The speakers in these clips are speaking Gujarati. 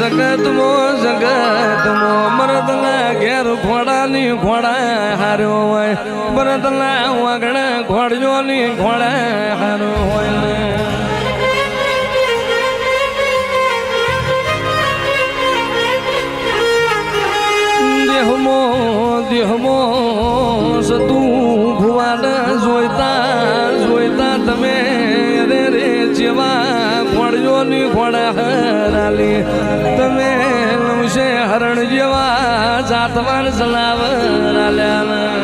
જગતમો મરદના ઘેર ઘોડાની ઘોડા હાર્યો હોય મરદના વાગણે ઘોડિયોની ઘોડા હાર્યો હોય દેહમો સતું ભુવાન જોઈતા તમે રે જેવા ઘોડિયોની ઘોડા હરાલી તમે નમશે હરણ જેવા જાતવાન સલાવરાલ્યા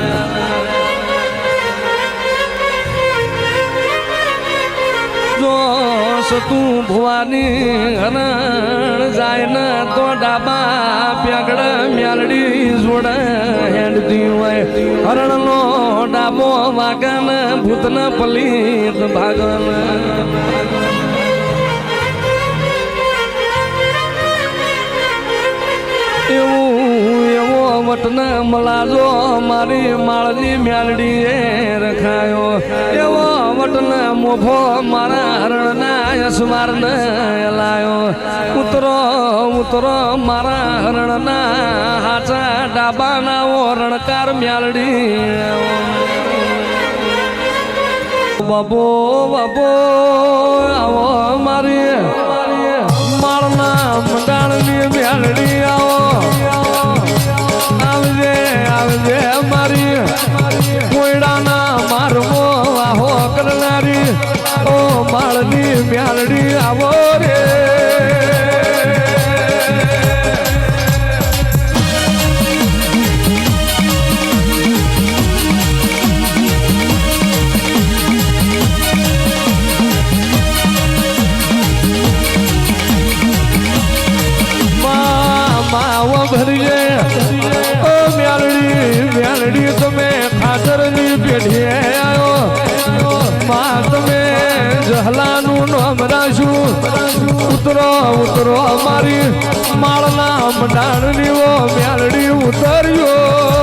તું ભુવાની હરણ જાય ને તો ડાબા પ્યાગડ મ્યાલડી જોડ હેડતી હોય હરણ નો ડાબો વાગન ભૂતન પલીત ભાગન એવો વટન મલાજો મારી માળની મ્યાલડી એ રખાયો એવો વટન મોભો મારા હરણના યસમાર ને લાયો ઉતરો મારા હરણના હાચા ડાબાના રણકાર મ્યાલડી બાબો આવો મારી માળના મંડાણની મ્યાલડી આવો આવજે મારી કોયડાના મારવો આહો કરનારી ઓ માળની મ્યાલડી આવો રે ભરીએ ઓ મ્યાલડી તમે ખાતરની પેઢીએ આવ્યો માં તમે જહલાનું નામ રાખ્યું ઉતરો અમારી માળના મંડાણની ઓ મ્યાલડી ઉતર્યો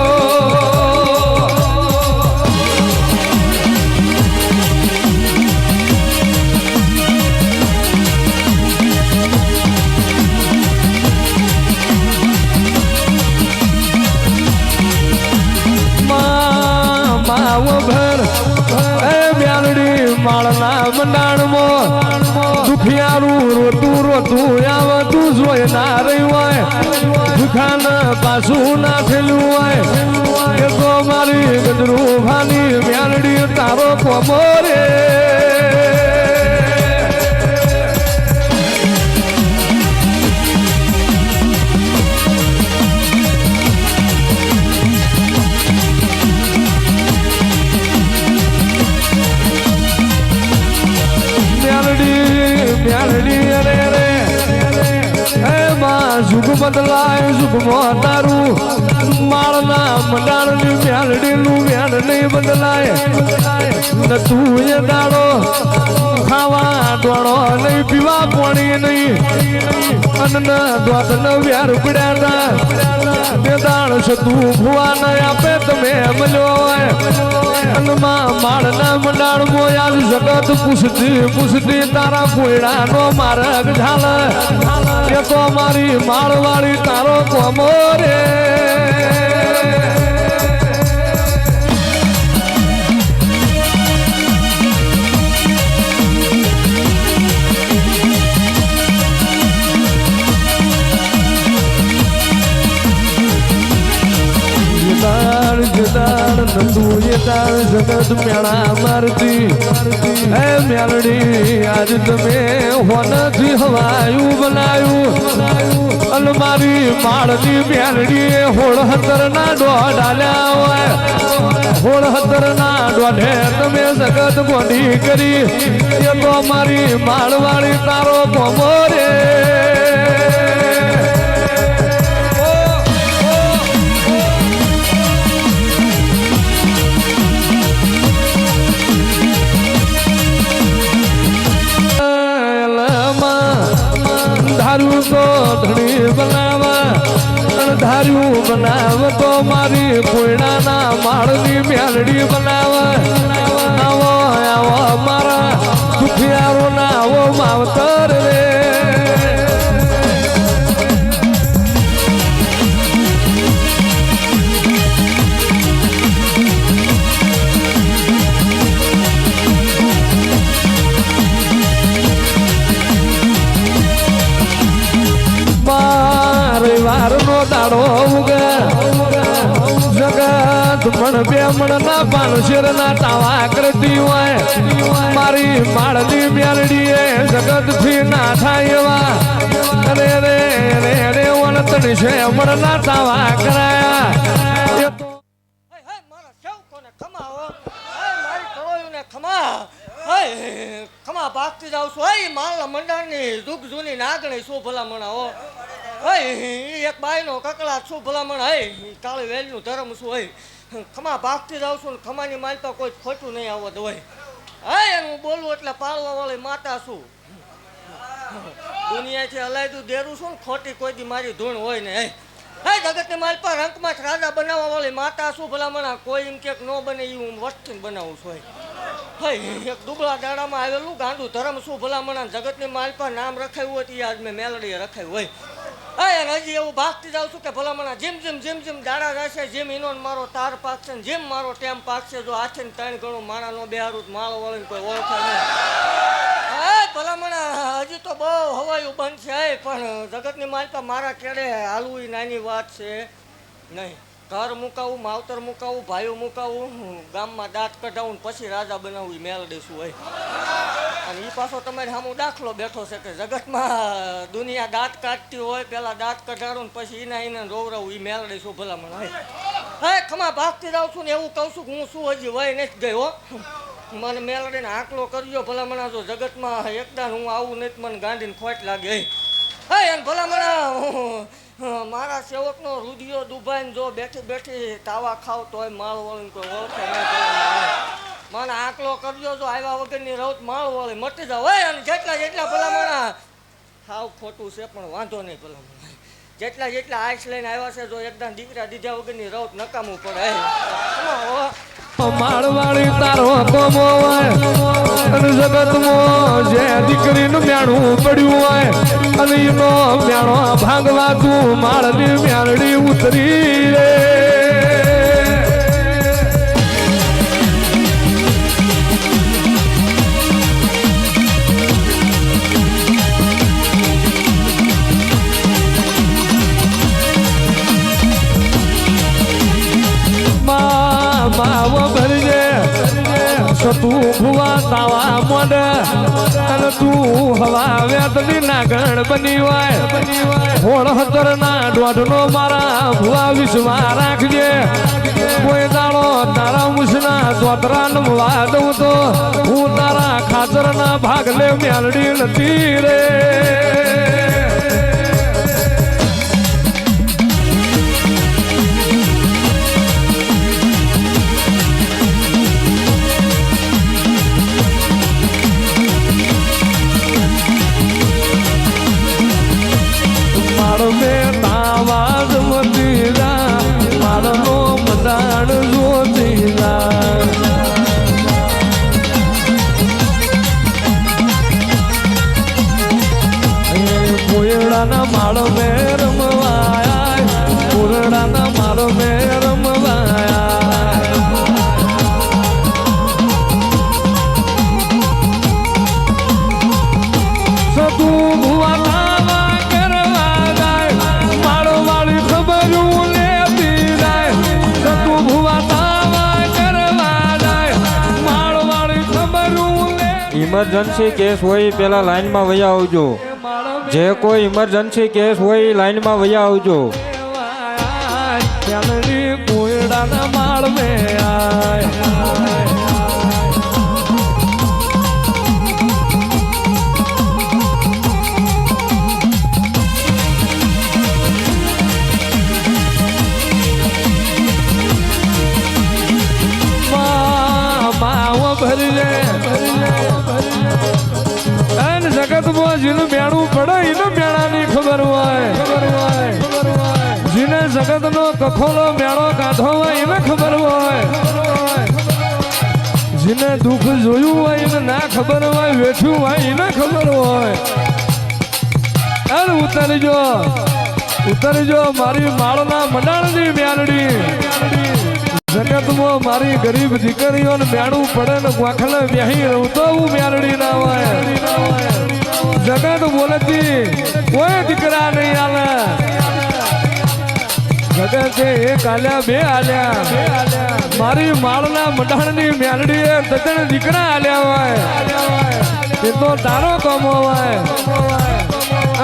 માળના મંડાણમાં દુખિયારું રોતું આવતું જોઈ ના રહ્યું હોય દુખાન પાછું ના થયેલું હોય એ તો મારી ગજરું ભાની મ્યાલડી તારો કોમો રે જુગ બદલાય તારું માળના મંડાણની મ્યાલડીનું મ્યાલ નહીં બદલાય ને તું એ દાડો ખાવા દોડો નહીં પીવા પાણી નહીં અન્ન દોત ન વ્યાર પડ્યા તે દાળ તું ભુવા ન આપે તમે મળ્યો હોય અન્નમાં માળના મંડાણમાં યાદ જગત પૂછતી તારા કોયડાનો માર્ગ ઢાલ એ તો મારી માળવાળી તારો કોમો રે તું એ તાર જગત મેળા મારતી હે મ્યાલડી આજ તમે હોનથી હવાયું બનાયું અને મારી માળની મ્યાલડી હોળ હતર ના દોઢ આલ્યા હોય હોળ હતર ના દોઢે તમે જગત ગોડી કરી એ તો મારી માળવાળી તારો કોમો રે ધણી બનાવ તો મારી કોયડાના માળની મ્યાલડી બનાવ આવો મારા દુખિયારો ના આવો માવતર રે દાડો ઉગે જગત મણ બે મણ ના પાન શેર ના તાવા કરતી હોય મારી માળની મેલડીએ જગત થી ના થાય એવા અરે રે રે રે વણતણ છે મણ ના તાવા કરાયા ખમા ભાગતી જાઉં છું હે માલના મંડાણની દુઃખ જૂની નાગણી શું ભલામણ હો એક બાઈનો કકડા શું ભલામણ હે કાળી વેલનું ધર્મ શું હે ખમા ભાગતી જાઉં છું ને ખમાની માલપા કોઈ ખોટું નહીં આવવા દો હે હું બોલું એટલે પાળવા વાળી માતા છું દુનિયાથી અલાયદું દેરું છું ને ખોટી કોઈ દી મારી ધૂણ હોય ને હે જગતની માલપા રંકમાં રાજા બનાવવા વાળી માતા શું ભલામણ કોઈ એમ કે ન બને એ હું વસ્તીને બનાવું છું એક દુબળા દાડામાં આવેલું ગાંડું ધર્મ શું ભલામણા જગતની માલપા નામ રખાયું હોય તે આજ મેં મેલડીએ રખાયું હોય અને હજી એવું ભાગતી જાઉં છું કે ભલામણા જેમ જેમ દાડા રહેશે જેમ એનો મારો તાર પાકશે ને જેમ મારો ટેમ પાકશે જો હાથે ને 3 ગણું માણા નો બેહારું માળો વાળીને કોઈ ઓળખે નહીં ભલામણા હજી તો બહુ હવાયું બંધ છે પણ જગતની માલપા મારા કેડે હાલવું એ નાની વાત છે નહીં ઘર મુકાવું માવતર મુકાવું ભાઈઓ મુકાવું ગામમાં દાંત કઢાવું પછી રાજા બનાવવું એ મેલડીશું હોય અને એ પાછો તમારે સામો દાખલો બેઠો છે કે જગતમાં દુનિયા દાંત કાઢતી હોય પહેલાં દાંત કઢાડું ને પછી એને રોવરાવું એ મેલડીશું ભલામણ હોય ખમા ભાગતી જાઉં છું ને એવું કહું છું કે હું શું હજી વય નથી ગયો મને મેલડીને આંકલો કર્યો ભલામણા જો જગતમાં એકદમ હું આવું નથી મને ગાંધીને ખોટ લાગે અને ભલામણા મારા સેવકનો રૂડિયો દુભાઈને જો બેઠી બેઠી તાવા ખાવ તોય માળ વળીને કોઈ ઓળખે નહીં મને આંકલો કર્યો જો આવ્યા વગરની રૌત માળ વળી મટી જાવ અને જેટલા ભલામણા હાવ ખોટું છે પણ વાંધો નહીં ભલામણા જેટલા આઈસ લઈને આવ્યા છે જો એકદમ દીકરા દીધા વગરની રૌત નકામું પડે માળવાળી તારો કોમો હોય અને જગતમાં જે દીકરીનું મેણું પડ્યું હોય અને એનો મેણો ભાગવા તું માળની મેળડી ઉતરી રે તું ભુવા તાવા મોડ અને તું હવા વેતની નાગણ બની હોય હોળ હતર ના દોઢનો મારા ભુવા વિશ્વા રાખજે કોઈ દાડો તારા મુસના દોતરા નમવા દઉં તો હું તારા ખાતર ના ભાગ લે મેલડી નથી રે મારો મેર રમવાયા પૂરડાના મારો મેર રમવાયા સતું ભુવા તાવા કરવા જાય મારો વાળી ખબર લેતી જાય સતું ભુવા તાવા કરવા જાય મારો વાળી ખબર લે ઇમરજન્સી કેસ હોય પેલા લાઈનમાં વયા આવજો જે કોઈ ઇમરજન્સી કેસ હોય લાઈનમાં વયા આવજો કોયડાના માળ મે ભરી જગતમાં જેનું મેણું પડે એનું મેળાની ખબર હોય જેને જગતનો કખોલો મેળો કાઢો હોય એને ખબર હોય જેને દુઃખ જોયું હોય એને ના ખબર હોય વેઠ્યું હોય એને ખબર હોય ઉતરજો મારી માળના મંડાણની મેલડી જગતમાં મારી ગરીબ દીકરીઓને મેળું પડે ને વાખલે બેહી રહું તો હું મેલડી ના હોય જગત બોલતી કોઈ દીકરા નહીં આલે જગતે એક આલ્યા બે આલ્યા મારી માળના મંડાણની મેલડી એ તતણ દીકરા આલ્યા હોય તે તો તારો કમાવાય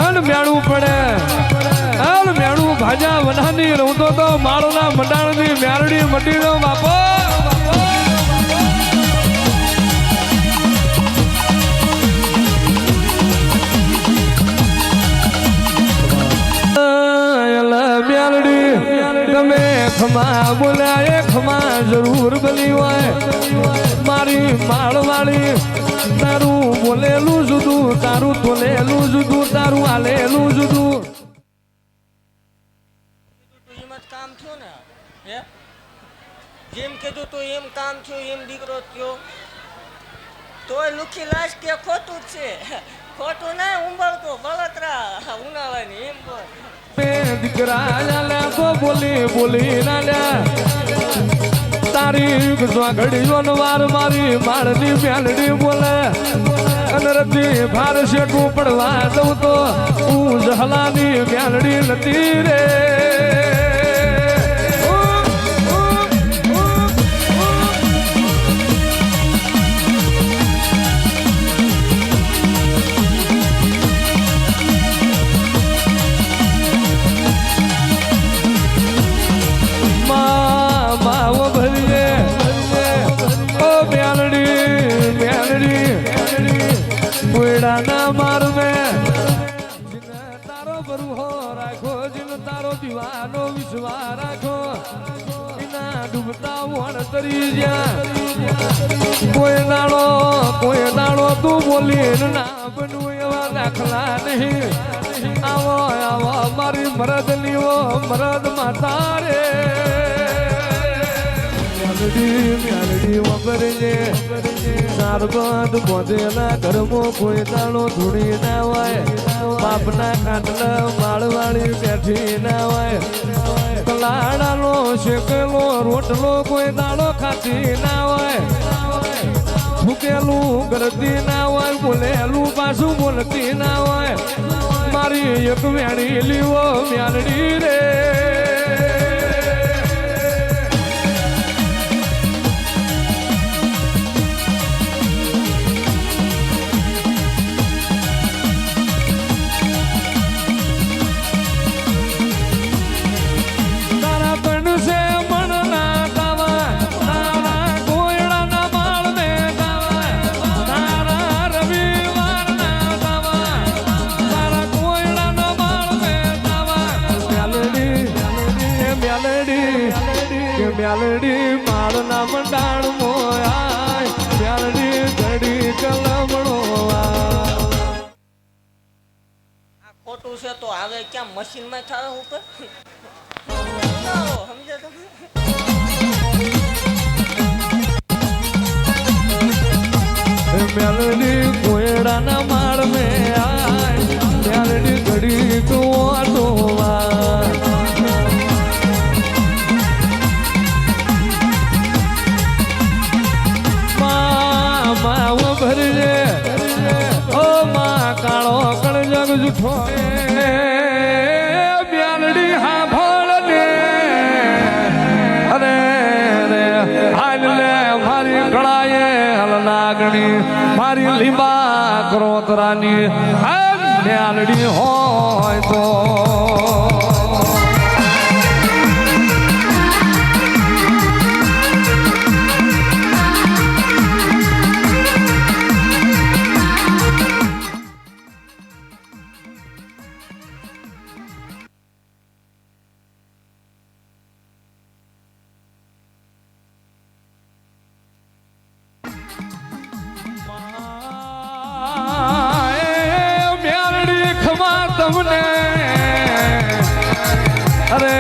અન મેળવું પડે અન મેળવું ભાજા વનાની રહું તો માળના મંડાણની મેલડી મટી દો બાપો તમે ખમા બોલ્યા એ ખમા જરૂર બની હોય મારી માળવાળી તારું બોલેલું જુદું તારું તોલેલું જુદું તારું હાલેલું જુદું કામ થયું ને હે જેમ કીધું તું એમ કામ થયું એમ દીકરો થયો તોય લુખી લાશ કે ખોટું જ છે ખોટું ના ઉંબળતો બળતરા ઉનાળાની એમ બોલ દીકરા લ્યા તો બોલી બોલી ના લ્યા તારી ઘડીઓ વાર મારી માળની મેલડી બોલે અને રતી ભાર શેઠું પડવા દઉં તો હું જહલાની મેલડી નથી રે માર મેં તારો બરુહો રાખો જીન તારો દીવાનો વિશ્વા રાખો એના ડૂબતા વણ તરી જ્યાં કોઈ દાડો તું બોલી ના બનવું એવા દાખલા નહીં આવો આવો મારી મરદ લીવો મરદ માતા રે મેલડી વગરજે સારબંધ બોધેલા ઘરમાં કોઈ દાણો ધૂણી ના હોય બાપના ખાટલા માળવાળી બેઠી ના હોય કલાડાનો શેકેલો રોટલો કોઈ દાણો ખાતી ના હોય ભૂકેલું કરતી ના હોય બોલેલું પાછું બોલતી ના હોય મારી એક વેણી લીવો મેલડી રે મેલડી માળના મંડાણ મોય મેલડી ઘડી કલમણો આ ખોટું છે તો હવે ક્યાં મશીનમાં થાય ઉપર સમજે તમે મેલડી કોયડાના માળ મે આય મેલડી ઘડી કુવાટો ભરજે ઓ માં કાળો કળજગ જૂઠો બ્યાલડી હા ભોળ ને અરે રે હાલ લે મારી ગળાએ હલ નાગણી મારી લીંબા ક્રોતરાની બ્યાલડી હોય તો તમને અરે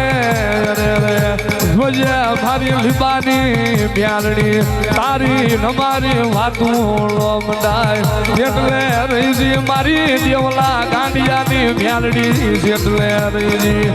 અરે અરે જોજે મારી લીબાની બ્યાલડી તારી ન મારી વાતું લોમડાય એટલે રહી મારી દેવલા ગાંડિયાની બ્યાલડી એટલે રહી